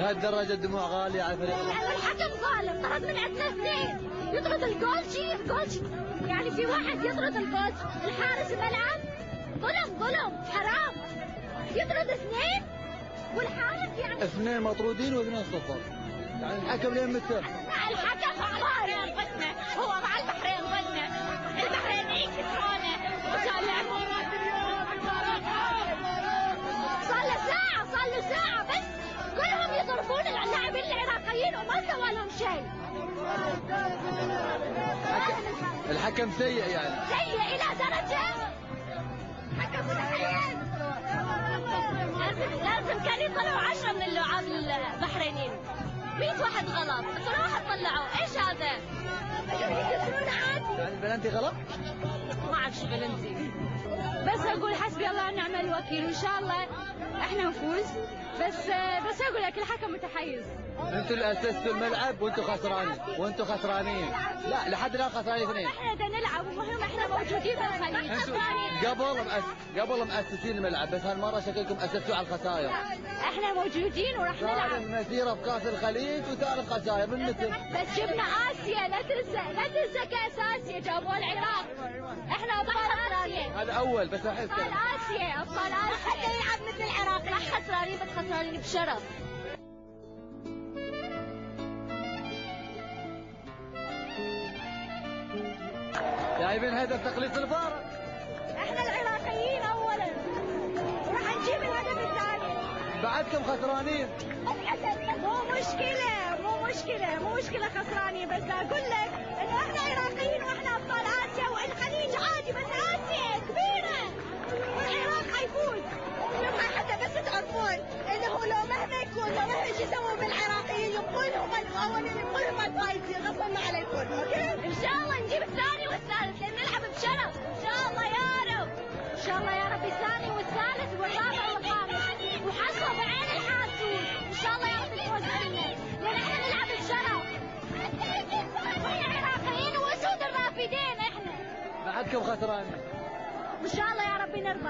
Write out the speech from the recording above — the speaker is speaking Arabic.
لهالدرجه الدموع غاليه على الفريق. الحكم ظالم، طرد من عندنا اثنين، يطرد الجولشي يعني في واحد يطرد الجولشي، الحارس الملعب ظلم حرام، يطرد اثنين والحارس يعني اثنين مطرودين واثنين صفر، يعني الحكم لين متى؟ الحكم مع البحرين ضدنا، هو مع البحرين ضدنا، البحرينيين كسرونا عشان لعبوا صار له ساعة بس كلهم يضربون اللاعبين العراقيين وما سوى لهم شيء. الحكم سيء يعني. سيء إلى درجة حكم متحيز. لازم كان يطلعوا 10 من اللعاب البحرينيين. 100 واحد غلط، بس واحد طلعوا، ايش هذا؟ يكسرون عادي. يعني البلنتي غلط؟ ما اعرف شو بلنتي. بس اقول حسبي الله ونعم الوكيل، وان شاء الله احنا نفوز، بس اقول لك الحكم متحيز. انتوا اللي اسستوا الملعب وانتوا خسرانين. لا لحد الان خسرانين اثنين. احنا بدنا نلعب، المهم احنا موجودين بالخليج. قبل مؤسسين الملعب، بس هالمره شكلكم اسستوه على الخسائر. احنا موجودين وراح نلعب. ثالث مسيره في كاس الخليج وثالث خسائر من متى؟ بس جبنا اسيا، لا تنسى كاس اسيا، جابوا العراق. احنا ابطال اسيا. هذا اول بس احس ابطال اسيا حتى يلعب مثل العراق، راح خسرانين بس خسرانين بشرف. جايبين هدف تخليص الفارق. احنا العراقيين اولا وراح نجيب الهدف الثاني. بعدكم خسرانين. مو مشكلة خسرانين، بس اقول لك انه احنا عراقيين واحنا ابطال اسيا، والخليج عادي بس اسيا كبيرة والعراق حيفوز. حتى بس تعرفون انه لو مهما يكون مهما ايش يسووا بالعراقيين يبقونهم الاولين، يبقونهم الفايزين غصبا عليكم. اوكي؟ ان شاء الله نجيب الثاني والثالث لان نلعب بشرف. ان شاء الله يا رب، ان شاء الله يا رب الثاني والثالث والرابع والخامس، وحصوا بعين الحاسوس. ان شاء الله يا رب الفوز لنا لان احنا نلعب بشرف. احنا عراقيين واسود الرافدين احنا. بعدكم خسرانين. ان شاء الله يا رب نرضى.